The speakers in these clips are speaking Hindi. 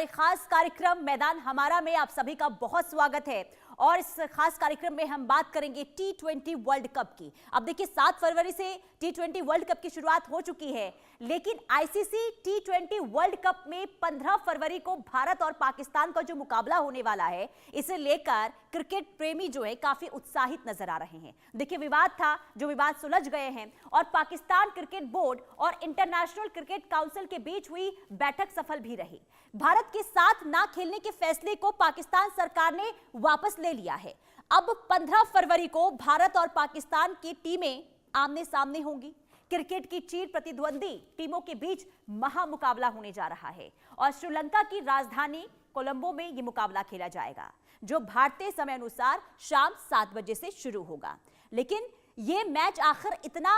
हमारे खास कार्यक्रम मैदान हमारा में आप सभी का बहुत स्वागत है। और इस खास कार्यक्रम में हम बात करेंगे T20 वर्ल्ड कप की। अब देखिए 7 फरवरी से T20 वर्ल्ड कप की शुरुआत हो चुकी है, लेकिन आईसीसी T20 वर्ल्ड कप में 15 फरवरी को भारत और पाकिस्तान का जो मुकाबला होने वाला है, इसे लेकर क्रिकेट प्रेमी जो है काफी उत्साहित नजर आ रहे हैं। देखिए विवाद था, जो विवाद सुलझ गए हैं और पाकिस्तान क्रिकेट बोर्ड और इंटरनेशनल क्रिकेट काउंसिल के बीच हुई बैठक सफल भी रही। भारत के साथ ना खेलने के फैसले को पाकिस्तान सरकार ने वापस ले लिया है। अब 15 फरवरी को भारत और पाकिस्तान की टीमें आमने सामने होंगी। क्रिकेट की चीर प्रतिद्वंदी टीमों के बीच महामुकाबला होने जा रहा है और श्रीलंका की राजधानी कोलंबो में यह मुकाबला खेला जाएगा, जो भारतीय समय अनुसार शाम 7 बजे से शुरू होगा। लेकिन यह मैच आखिर इतना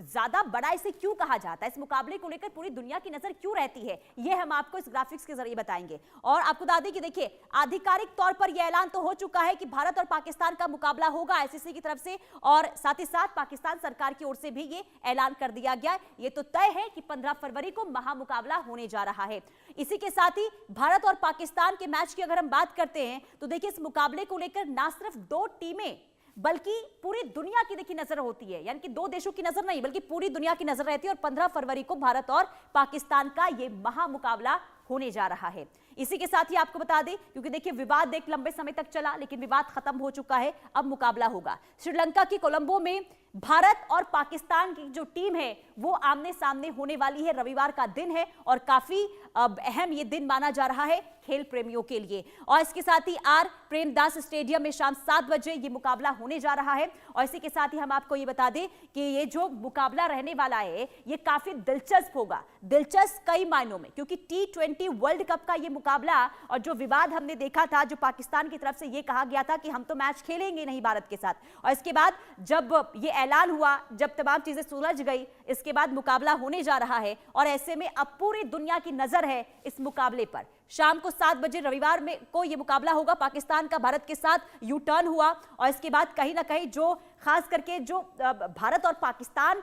ज्यादा बड़ा इसे क्यों कहा जाता है, इस मुकाबले को लेकर पूरी दुनिया की नजर क्यों रहती है, यह हम आपको इस ग्राफिक्स के जरिए बताएंगे। और आपको बता दें कि देखिए आधिकारिक तौर पर यह ऐलान तो हो चुका है कि भारत और पाकिस्तान का मुकाबला होगा आईसीसी की तरफ से, और साथ ही साथ पाकिस्तान सरकार की ओर से भी ये ऐलान कर दिया गया है। ये तो तय है कि 15 फरवरी को महामुकाबला होने जा रहा है। इसी के साथ ही भारत और पाकिस्तान के मैच की अगर हम बात करते हैं तो देखिए इस मुकाबले को लेकर ना सिर्फ 2 टीमें बल्कि पूरी दुनिया की देखिए नजर होती है, यानी कि 2 देशों की नजर नहीं बल्कि पूरी दुनिया की नजर रहती है। और 15 फरवरी को भारत और पाकिस्तान का यह महामुकाबला होने जा रहा है। इसी के साथ ही आपको बता दें, क्योंकि देखिए विवाद एक लंबे समय तक चला लेकिन विवाद खत्म हो चुका है, अब मुकाबला होगा श्रीलंका की कोलंबो में। भारत और पाकिस्तान की जो टीम है वो आमने सामने होने वाली है। रविवार का दिन है और काफी अहम ये दिन माना जा रहा है खेल प्रेमियों के लिए। और इसके साथ ही आर प्रेमदास स्टेडियम में शाम 7 बजे ये मुकाबला होने जा रहा है। और इसी के साथ ही हम आपको ये बता दें कि ये जो मुकाबला रहने वाला है ये काफी दिलचस्प होगा। दिलचस्प कई मायनों में, क्योंकि T20 वर्ल्ड कप का ये मुकाबला और जो विवाद हमने देखा था, जो पाकिस्तान की तरफ से ये कहा गया था कि हम तो मैच खेलेंगे नहीं भारत के साथ, और इसके बाद जब ये ऐलान हुआ, जब तमाम चीजें सुलझ गई, इसके बाद मुकाबला होने जा रहा है। और ऐसे में अब पूरी दुनिया की नजर है इस मुकाबले पर। शाम को 7 बजे रविवार में को यह मुकाबला होगा। पाकिस्तान का भारत के साथ यू टर्न हुआ और इसके बाद कहीं ना कहीं जो खास करके जो भारत और पाकिस्तान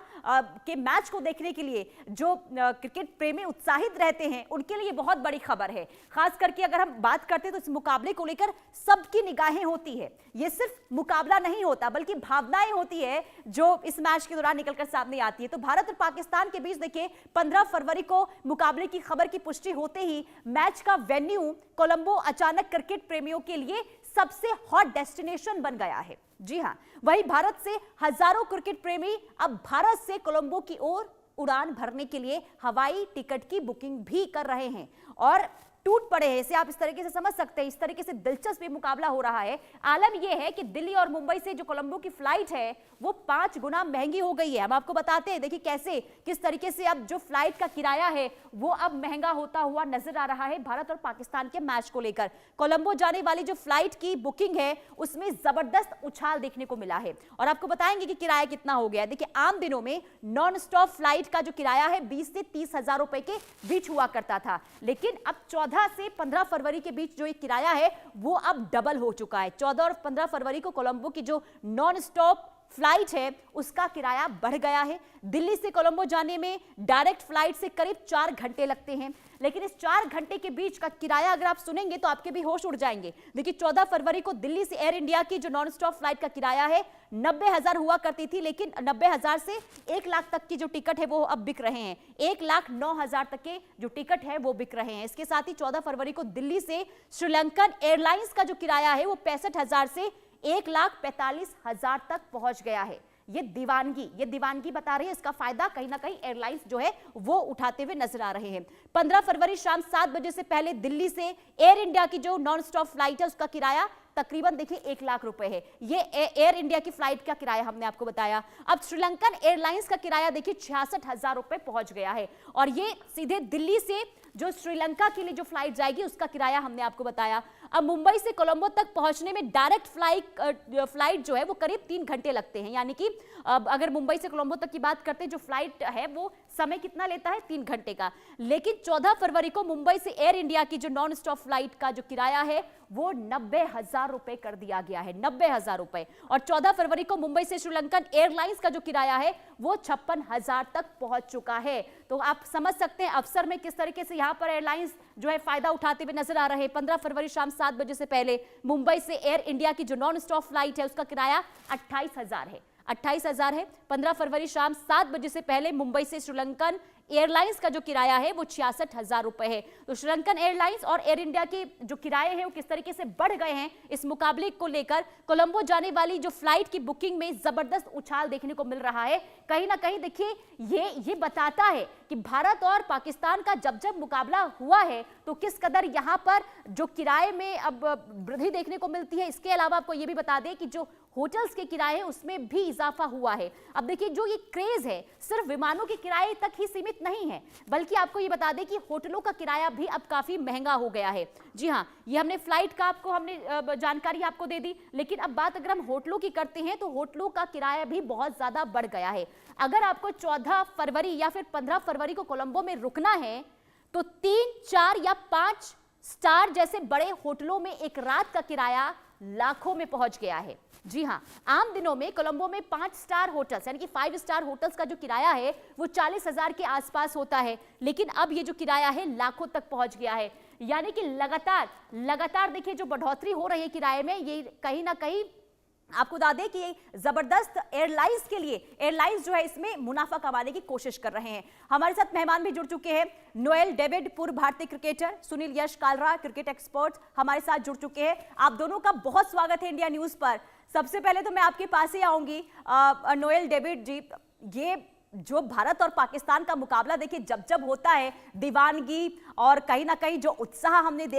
के मैच को देखने के लिए जो क्रिकेट प्रेमी उत्साहित रहते हैं उनके लिए बहुत बड़ी खबर है। खास करके अगर हम बात करते हैं तो इस मुकाबले को लेकर सबकी निगाहें होती है। ये सिर्फ मुकाबला नहीं होता बल्कि भावनाएं होती है जो इस मैच के दौरान निकलकर सामने आती है। तो भारत और पाकिस्तान के बीच देखिए 15 फरवरी को मुकाबले की खबर की पुष्टि होते ही मैच का वेन्यू कोलंबो अचानक क्रिकेट प्रेमियों के लिए सबसे हॉट डेस्टिनेशन बन गया है। जी हां, वहीं भारत से हजारों क्रिकेट प्रेमी अब भारत से कोलंबो की ओर उड़ान भरने के लिए हवाई टिकट की बुकिंग भी कर रहे हैं और टूट पड़े हैं। इसे आप इस तरीके से समझ सकते हैं, इस तरीके से दिलचस्प मुकाबला हो रहा है। आलम यह है कि दिल्ली और मुंबई से जो कोलंबो की फ्लाइट है वो 5 गुना महंगी हो गई है। हम आपको बताते हैं, देखिए कैसे किस तरीके से अब जो फ्लाइट का किराया है वो अब महंगा होता हुआ नजर आ रहा है भारत और पाकिस्तान के मैच को लेकर। कोलंबो जाने वाली जो फ्लाइट की बुकिंग है उसमें जबरदस्त उछाल देखने को मिला है और आपको बताएंगे कि किराया कितना हो गया है। देखिए आम दिनों में नॉन स्टॉप फ्लाइट का जो किराया है 20 से 30 हजार रुपए के बीच हुआ करता था, लेकिन अब 14 से 15 फरवरी के बीच जो एक किराया है वो अब डबल हो चुका है। 14 और 15 फरवरी को कोलंबो की जो नॉन स्टॉप फ्लाइट है उसका किराया बढ़ गया है। दिल्ली से कोलंबो जाने में डायरेक्ट फ्लाइट से करीब 4 घंटे लगते हैं, लेकिन इस 4 घंटे के बीच का किराया अगर आप सुनेंगे तो आपके भी होश उड़ जाएंगे। देखिए 14 फरवरी को दिल्ली से एयर इंडिया की जो नॉन स्टॉप फ्लाइट का किराया है 90,000 हुआ करती थी, लेकिन 90,000 से 1 लाख तक की जो टिकट है वो अब बिक रहे हैं। 1,09,000 तक के जो टिकट है वो बिक रहे हैं। इसके साथ ही 14 फरवरी को दिल्ली से श्रीलंकन एयरलाइंस का जो किराया है वो 65,000 से 1,45,000 तक पहुंच गया है। ये दीवानगी बता रही है। इसका फायदा कहीं ना कहीं एयरलाइंस जो है वो उठाते हुए नजर आ रहे हैं। 15 फरवरी शाम 7 बजे से पहले दिल्ली से एयर इंडिया की जो नॉन स्टॉप फ्लाइट है उसका किराया तकरीबन देखिए 1 लाख रुपए है। ये एयर इंडिया की फ्लाइट का किराया हमने आपको बताया। अब श्रीलंकन एयरलाइंस का किराया देखिए 66,000 रुपए पहुंच गया है और ये सीधे दिल्ली से जो श्रीलंका के लिए जो फ्लाइट जाएगी उसका किराया हमने आपको बताया। अब मुंबई से कोलंबो तक पहुंचने में डायरेक्ट फ्लाइट जो है वो करीब 3 घंटे लगते हैं, यानी कि अगर मुंबई से कोलंबो तक की बात करते हैं जो फ्लाइट है वो समय कितना लेता है 3 घंटे का। लेकिन 14 फरवरी को मुंबई से एयर इंडिया की जो नॉन स्टॉप फ्लाइट का जो किराया है वो 90,000 रुपए कर दिया गया है, 90,000 रुपए। और 14 फरवरी को मुंबई से श्रीलंकन एयरलाइंस का जो किराया है वो 56,000 तक पहुंच चुका है। तो आप समझ सकते हैं अवसर में किस तरीके से यहाँ पर एयरलाइंस जो है फायदा उठाते हुए नजर आ रहे हैं। 15 फरवरी शाम 7 बजे से पहले मुंबई से एयर इंडिया की जो नॉन स्टॉप फ्लाइट है उसका किराया 28,000 है। 28,000 है। 15 फरवरी शाम 7 बजे से पहले मुंबई से श्रीलंकन एयरलाइंस का जो किराया है वो 66,000 रुपए है। तो श्रीलंकन एयरलाइंस और एयर इंडिया के जो किराए हैं वो किस तरीके से बढ़ गए हैं इस मुकाबले को लेकर कोलंबो जाने वाली जो फ्लाइट की बुकिंग में जबरदस्त उछाल देखने को मिल रहा है। कहीं ना कहीं देखिए ये बताता है कि भारत और पाकिस्तान का जब जब मुकाबला हुआ है तो किस कदर यहाँ पर जो किराए में अब वृद्धि देखने को मिलती है। इसके अलावा आपको ये भी बता दें कि जो होटल्स के किराए उसमें भी इजाफा हुआ है। अब देखिए जो ये क्रेज है सिर्फ विमानों के किराए तक ही सीमित नहीं है, बल्कि आपको ये बता दें कि होटलों का किराया भी अब काफी महंगा हो गया है। जी हाँ, ये हमने फ्लाइट का हमने जानकारी आपको दे दी, लेकिन अब बात अगर हम होटलों की करते हैं तो होटलों का किराया भी बहुत ज्यादा बढ़ गया है। अगर आपको 14 फरवरी या फिर 15 फरवरी को कोलंबो में रुकना है तो 3, 4 या 5 स्टार जैसे बड़े होटलों में एक रात का किराया लाखों में पहुंच गया है। जी हां, आम दिनों में कोलंबो में 5 स्टार होटल्स यानी कि 5 स्टार होटल्स का जो किराया है वो 40,000 के आसपास होता है, लेकिन अब ये जो किराया है लाखों तक पहुंच गया है। यानी कि लगातार देखिए जो बढ़ोतरी हो रही है किराए में, ये कहीं ना कहीं आपको बता दें कि ये जबरदस्त एयरलाइंस के लिए एयरलाइंस जो है इसमें मुनाफा कमाने की कोशिश कर रहे हैं। हमारे साथ मेहमान भी जुड़ चुके हैं। नोएल डेविड पूर्व भारतीय क्रिकेटर, सुनील यश कालरा क्रिकेट एक्सपर्ट हमारे साथ जुड़ चुके हैं। आप दोनों का बहुत स्वागत है इंडिया न्यूज पर। सबसे पहले तो मैं आपके पास ही आऊंगी नोएल डेविड जी, ये जो भारत और पाकिस्तान का मुकाबला देखिए जब जब होता है दीवानगी और कहीं ना कहीं जो उत्साह हमने देखा